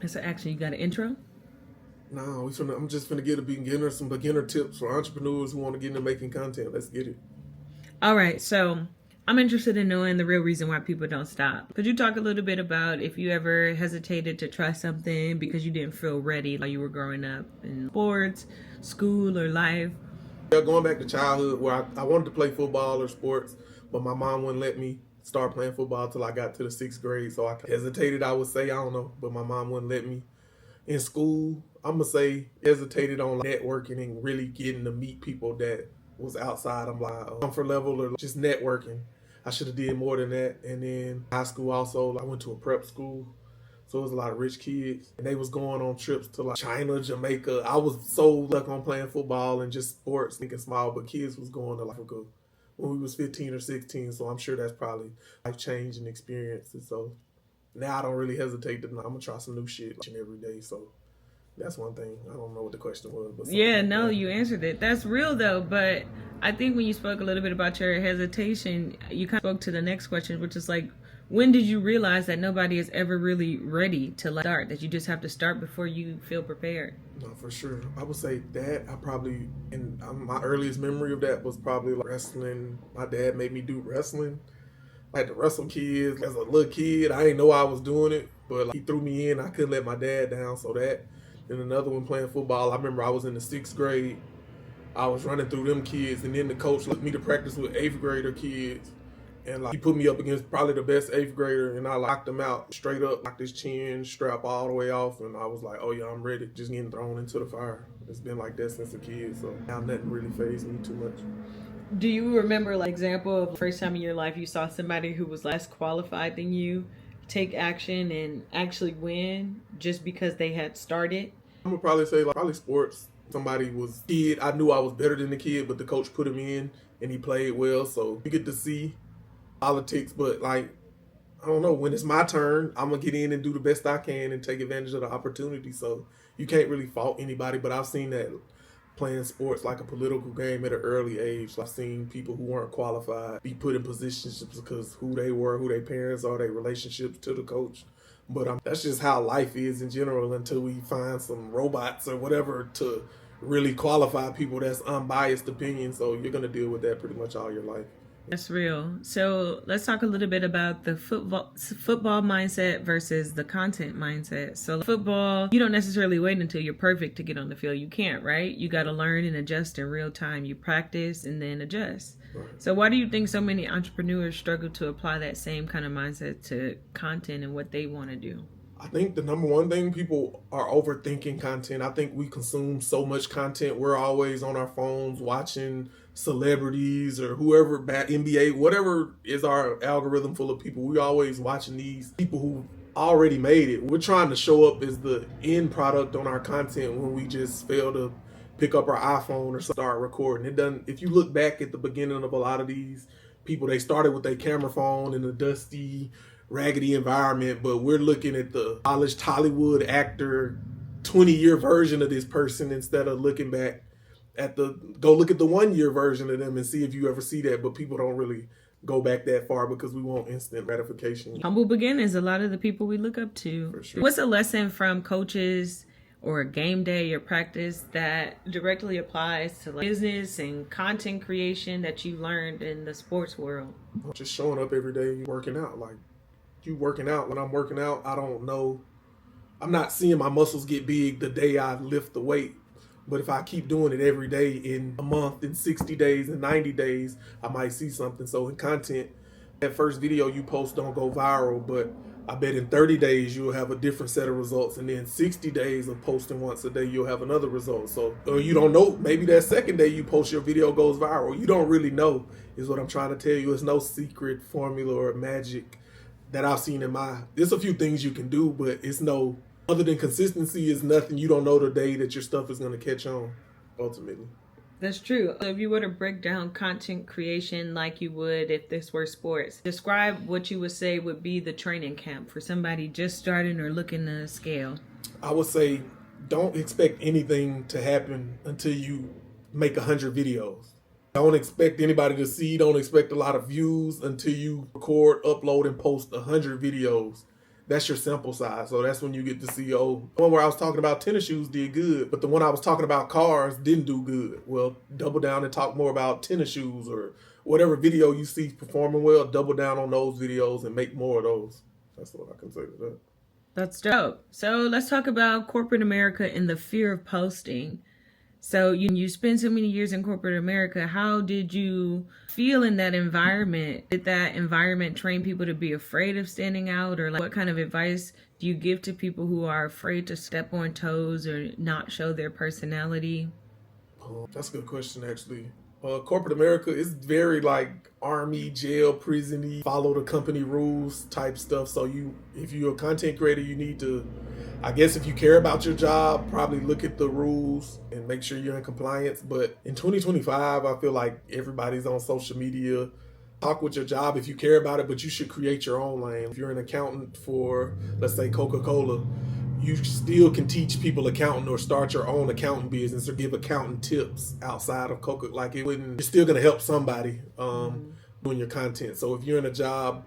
So actually, you got an intro? No, I'm just finna get some beginner tips for entrepreneurs who want to get into making content. Let's get it. All right, so I'm interested in knowing the real reason why people don't stop. Could you talk a little bit about if you ever hesitated to try something because you didn't feel ready while you were growing up in sports, school, or life? Yeah, going back to childhood where I wanted to play football or sports, but my mom wouldn't let me start playing football till I got to the 6th grade. So I hesitated, I would say, I don't know, but my mom wouldn't let me. In school, I'm gonna say hesitated on networking and really getting to meet people that was outside of my comfort level or just networking. I should have did more than that. And then high school also, I went to a prep school. So it was a lot of rich kids, and they was going on trips to like China, Jamaica. I was so stuck on playing football and just sports, thinking small, but kids was going to Africa when we was 15 or 16. So I'm sure that's probably life-changing experiences. So now I don't really hesitate to, I'm going to try some new shit every day. So that's one thing. I don't know what the question was, but Yeah, like no, that. you answered it. That's real though, but I think when you spoke a little bit about your hesitation, you kind of spoke to the next question, which is like, when did you realize that nobody is ever really ready to start? That you just have to start before you feel prepared? No, for sure. I would say that I probably, and my earliest memory of that was probably like wrestling. My dad made me do wrestling. I had to wrestle kids as a little kid. I didn't know I was doing it, but like, he threw me in. I couldn't let my dad down, so that. And another one playing football. I remember I was in the 6th grade. I was running through them kids, and then the coach took me to practice with 8th grader kids. And like he put me up against probably the best 8th grader, and I locked him out straight up, knocked his chin strap all the way off, and I was like, "Oh yeah, I'm ready." Just getting thrown into the fire. It's been like that since a kid, so now nothing really fazed me too much. Do you remember like example of the first time in your life you saw somebody who was less qualified than you take action and actually win just because they had started? I'm gonna probably say like probably sports. Somebody was kid. I knew I was better than the kid, but the coach put him in, and he played well. So you get to see politics, but like I don't know, when it's my turn, I'm gonna get in and do the best I can and take advantage of the opportunity. So you can't really fault anybody, but I've seen that playing sports like a political game at an early age. I've seen people who weren't qualified be put in positions just because who they were, who their parents are, their relationships to the coach. But that's just how life is in general until we find some robots or whatever to really qualify people that's unbiased opinion. So you're gonna deal with that pretty much all your life. That's real. So let's talk a little bit about the football mindset versus the content mindset. So football, you don't necessarily wait until you're perfect to get on the field. You can't, right? You got to learn and adjust in real time. You practice and then adjust. Right. So why do you think so many entrepreneurs struggle to apply that same kind of mindset to content and what they want to do? I think the number one thing, people are overthinking content. I think we consume so much content. We're always on our phones watching celebrities or whoever, NBA, whatever is our algorithm full of people. We're always watching these people who already made it. We're trying to show up as the end product on our content when we just fail to pick up our iPhone or start recording. It doesn't. If you look back at the beginning of a lot of these people, they started with their camera phone in a dusty, raggedy environment, but we're looking at the polished Hollywood actor 20-year version of this person instead of looking back at go look at the 1-year version of them and see if you ever see that. But people don't really go back that far because we want instant gratification. Humble beginnings, a lot of the people we look up to. For sure. What's a lesson from coaches or a game day or practice that directly applies to like business and content creation that you learned in the sports world? Just showing up every day, working out. Like you working out. When I'm working out, I don't know. I'm not seeing my muscles get big the day I lift the weight. But if I keep doing it every day in a month, in 60 days, in 90 days, I might see something. So in content, that first video you post don't go viral, but I bet in 30 days you'll have a different set of results. And then 60 days of posting once a day, you'll have another result. So or you don't know, maybe that second day you post your video goes viral. You don't really know is what I'm trying to tell you. It's no secret formula or magic that I've seen there's a few things you can do, but it's no, other than consistency is nothing. You don't know the day that your stuff is going to catch on, ultimately. That's true. So if you were to break down content creation like you would if this were sports, describe what you would say would be the training camp for somebody just starting or looking to scale. I would say don't expect anything to happen until you make 100 videos. Don't expect anybody to see, don't expect a lot of views until you record, upload, and post 100 videos. that's your sample size. So that's when you get to see, oh, the one where I was talking about tennis shoes did good, but the one I was talking about cars didn't do good. Well, double down and talk more about tennis shoes, or whatever video you see performing well, double down on those videos and make more of those. That's what I can say to that. That's dope. So let's talk about corporate America and the fear of posting. So you spend so many years in corporate America. How did you feel in that environment? Did that environment train people to be afraid of standing out? Or like, what kind of advice do you give to people who are afraid to step on toes or not show their personality? That's a good question, actually. Corporate America is very like army, jail, prison-y, follow the company rules type stuff. So if you're a content creator, you need to, I guess if you care about your job, probably look at the rules and make sure you're in compliance. But in 2025, I feel like everybody's on social media. Talk with your job if you care about it, but you should create your own lane. If you're an accountant for, let's say, Coca-Cola, you still can teach people accounting or start your own accounting business or give accountant tips outside of Coca. Like you're still going to help somebody doing your content. So if you're in a job,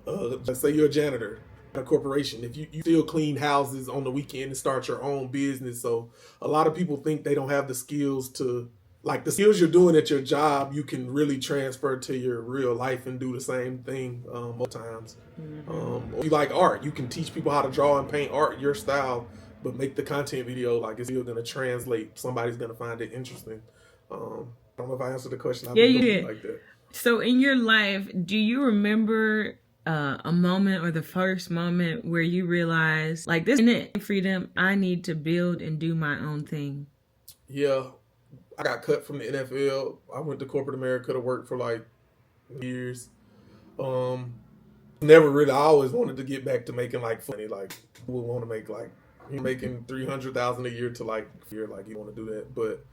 let's say you're a janitor at a corporation, if you still clean houses on the weekend and start your own business. So a lot of people think they don't have the skills to, like the skills you're doing at your job, you can really transfer to your real life and do the same thing most times. Or you like art, you can teach people how to draw and paint art your style, but make the content video like it's still going to translate. Somebody's going to find it interesting. I don't know if I answered the question. Yeah, you did. Like that. So in your life, do you remember a moment or the first moment where you realized, like, this isn't it, freedom, I need to build and do my own thing? Yeah. I got cut from the NFL. I went to corporate America to work for like years. Never really. I always wanted to get back to making like funny. Like, who would want to make like you're making $300,000 a year to like you're like you want to do that, but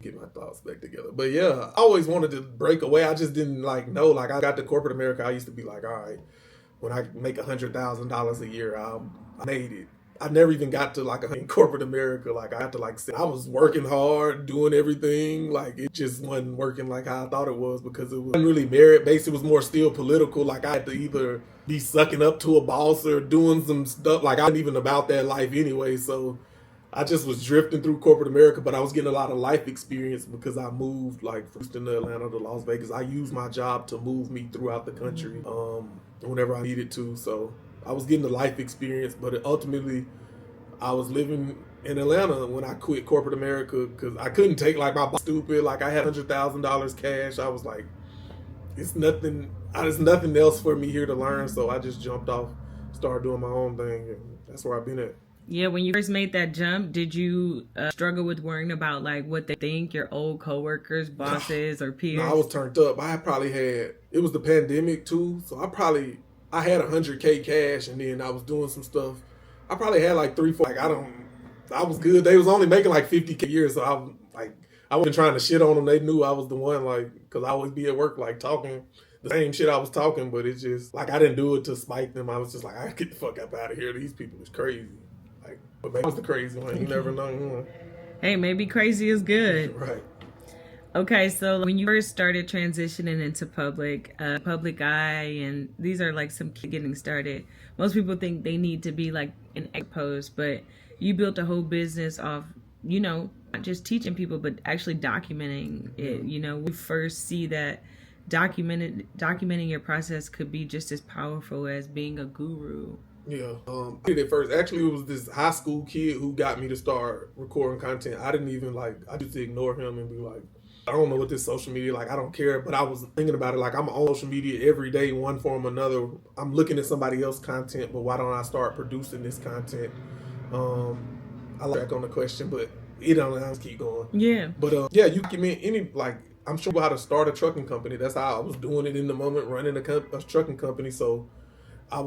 get my thoughts back together. But yeah, I always wanted to break away. I just didn't like know. Like I got to corporate America, I used to be like, all right, when I make $100,000 a year, I made it. I never even got to like in corporate America. Like I had to like I was working hard, doing everything. Like it just wasn't working like how I thought it was because it wasn't really merit based. It was more still political. Like I had to either be sucking up to a boss or doing some stuff. Like I wasn't even about that life anyway. So I just was drifting through corporate America, but I was getting a lot of life experience because I moved like from Houston to Atlanta to Las Vegas. I used my job to move me throughout the country whenever I needed to. So I was getting the life experience, but ultimately I was living in Atlanta when I quit corporate America because I couldn't take like my boss stupid. Like I had $100,000 cash. I was like, it's nothing. There's nothing else for me here to learn. So I just jumped off, started doing my own thing, and that's where I've been at. Yeah, when you first made that jump, did you struggle with worrying about like what they think, your old coworkers, bosses, or peers? No, I was turned up. It was the pandemic too, so I had $100K cash, and then I was doing some stuff. I probably had like 3, 4. Like I was good. They was only making like $50K a year, so I wasn't trying to shit on them. They knew I was the one, like, because I always be at work like talking the same shit I was talking, but it's just like I didn't do it to spite them. I was just like, I get the fuck up out of here. These people is crazy. Like, but maybe I was the crazy one. You never know. Hey, maybe crazy is good. Right. Okay, so when you first started transitioning into public eye, and these are like some kids getting started, most people think they need to be like an post, but you built a whole business off, not just teaching people, but actually documenting it. We first see that documenting your process could be just as powerful as being a guru. Yeah, I did it first. Actually, it was this high school kid who got me to start recording content. I didn't even I just ignore him and be like, I don't know what this social media, like, I don't care. But I was thinking about it, like, I'm on social media every day, one form or another. I'm looking at somebody else's content, but why don't I start producing this content? I like back on the question, but let's keep going. Yeah. But yeah, you give me any, like, I'm sure how to start a trucking company. That's how I was doing it in the moment, running a trucking company. So I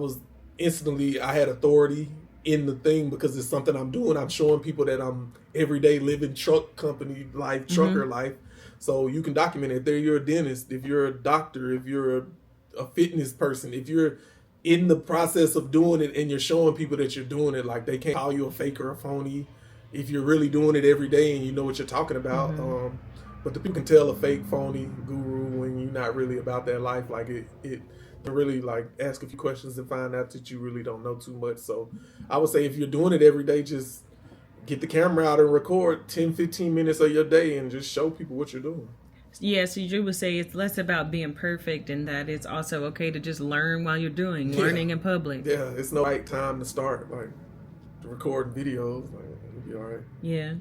had authority in the thing because it's something I'm doing. I'm showing people that I'm everyday living truck company life, trucker life. So you can document it. If you're a dentist, if you're a doctor, if you're a fitness person, if you're in the process of doing it and you're showing people that you're doing it, like they can't call you a fake or a phony if you're really doing it every day and you know what you're talking about. But the people can tell a fake, phony guru when you're not really about that life. Like and really like ask a few questions and find out that you really don't know too much. So I would say if you're doing it every day, just get the camera out and record 10, 15 minutes of your day and just show people what you're doing. Yeah, so you would say it's less about being perfect and that it's also okay to just learn while you're learning in public. Yeah, it's no right time to start like recording videos. Like, it'll be all right. Yeah.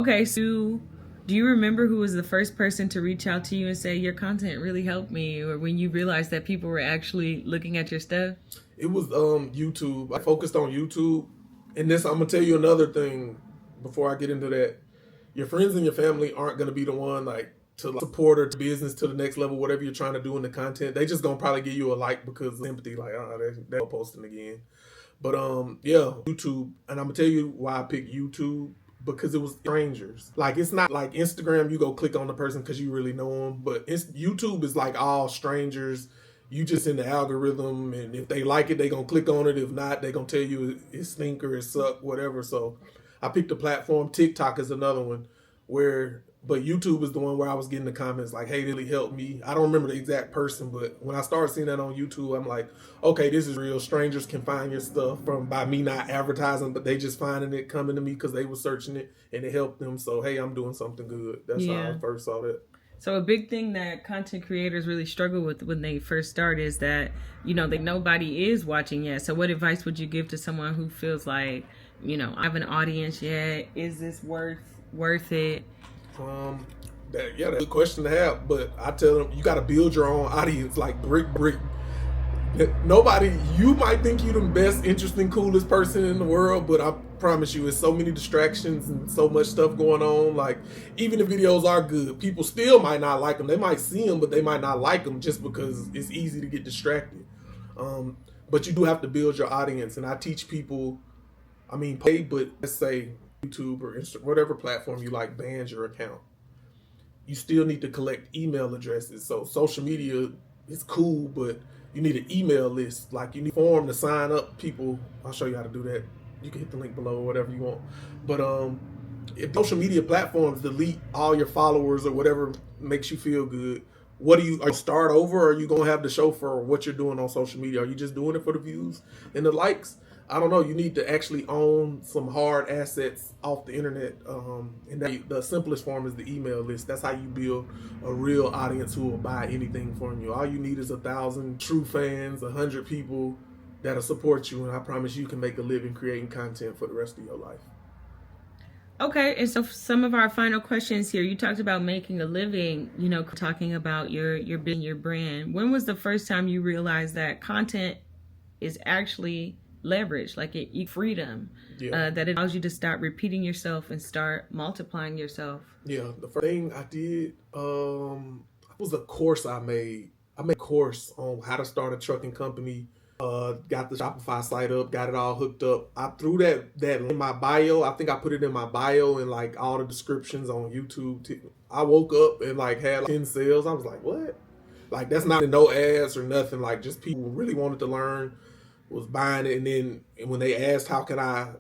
Okay, so do you remember who was the first person to reach out to you and say your content really helped me, or when you realized that people were actually looking at your stuff? It was YouTube. I focused on YouTube. And this, I'm gonna tell you another thing before I get into that. Your friends and your family aren't gonna be the one like to support or to business to the next level, whatever you're trying to do in the content. They just gonna probably give you a like because of sympathy, like, oh, they're posting again. But yeah, YouTube, and I'm gonna tell you why I picked YouTube, because it was strangers. Like, it's not like Instagram, you go click on the person because you really know them, but YouTube is like all strangers. You just in the algorithm, and if they like it, they gonna click on it. If not, they gonna tell you it stink or it suck, whatever. So I picked a platform. TikTok is another one but YouTube is the one where I was getting the comments like, hey, really helped me. I don't remember the exact person, but when I started seeing that on YouTube, I'm like, okay, this is real. Strangers can find your stuff by me not advertising, but they just finding it, coming to me because they were searching it and it helped them. So, hey, I'm doing something good. That's how I first saw that. So a big thing that content creators really struggle with when they first start is that, that nobody is watching yet. So what advice would you give to someone who feels like, I have an audience yet? Is this worth it? That's a good question to have, but I tell them you got to build your own audience like brick. Nobody, you might think you're the best, interesting, coolest person in the world, but I promise you, it's so many distractions and so much stuff going on. Like, even if videos are good, people still might not like them. They might see them, but they might not like them just because it's easy to get distracted. But you do have to build your audience, and I teach people, pay, but let's say YouTube or Instagram, whatever platform you like, bans your account. You still need to collect email addresses. So social media is cool, but you need an email list. Like, you need a form to sign up people. I'll show you how to do that. You can hit the link below or whatever you want. But if social media platforms delete all your followers or whatever makes you feel good, are you start over, or are you gonna have to show for what you're doing on social media? Are you just doing it for the views and the likes? I don't know. You need to actually own some hard assets off the internet. And the simplest form is the email list. That's how you build a real audience who will buy anything from you. All you need is 1,000 true fans, 100 people that'll support you. And I promise you can make a living creating content for the rest of your life. Okay, and so some of our final questions here. You talked about making a living, talking about your brand. When was the first time you realized that content is actually leverage, like freedom, that it allows you to stop repeating yourself and start multiplying yourself? Yeah, the first thing I did was a course I made. I made a course on how to start a trucking company. Got the Shopify site up, got it all hooked up. I threw that in my bio. I think I put it in my bio and like all the descriptions on YouTube. I woke up and like had 10 sales. I was like, what? Like, that's not no ads or nothing. Like, just people really wanted to learn, was buying it. And then when they asked how can I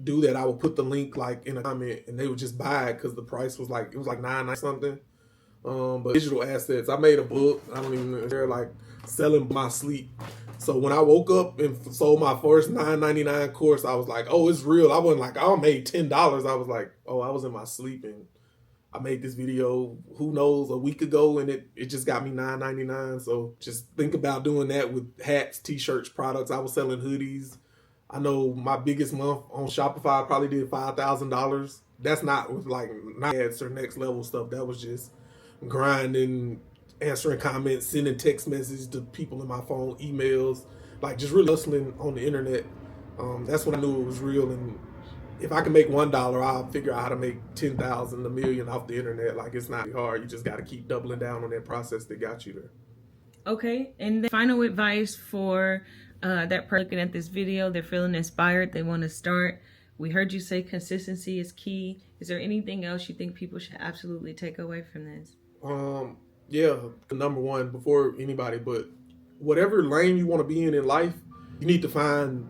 do that, I would put the link like in a comment and they would just buy it because the price was like, it was like $9 something. But digital assets, I made a book. I don't even know, they're like selling my sleep. So when I woke up and sold my first $9.99 course, I was like, oh, it's real. I wasn't like, oh, I made $10. I was like, oh, I was in my sleep and I made this video, who knows, a week ago, and it just got me $9.99. So just think about doing that with hats, t-shirts, products. I was selling hoodies. I know my biggest month on Shopify, I probably did $5,000. That's not with like ads or next level stuff. That was just grinding, answering comments, sending text messages to people in my phone, emails, like just really hustling on the internet. That's when I knew it was real. And if I can make $1, I'll figure out how to make 10,000, $1 million off the internet. Like, it's not hard. You just got to keep doubling down on that process that got you there. Okay. And the final advice for that person looking at this video, they're feeling inspired, they want to start. We heard you say consistency is key. Is there anything else you think people should absolutely take away from this? Yeah, number one, before anybody, but whatever lane you want to be in life, you need to find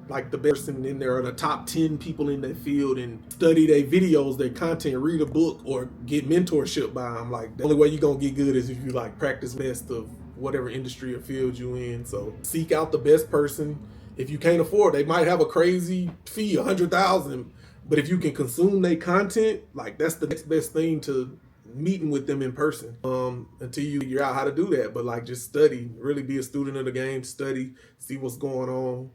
like the best person in there, or the top 10 people in their field, and study their videos, their content, read a book, or get mentorship by them. Like, the only way you're going to get good is if you like practice best of whatever industry or field you in. So seek out the best person. If you can't afford, they might have a crazy fee, $100,000, but if you can consume their content, like that's the next best thing to meeting with them in person. Until you figure out how to do that, but like just study, really be a student of the game, study, see what's going on.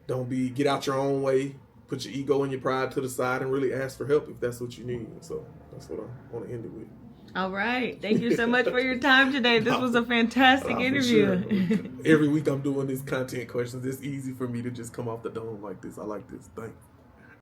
Don't get out your own way. Put your ego and your pride to the side and really ask for help if that's what you need. So that's what I want to end it with. All right. Thank you so much for your time today. This was a fantastic interview. Sure. Every week I'm doing these content questions. It's easy for me to just come off the dome like this. I like this. Thanks.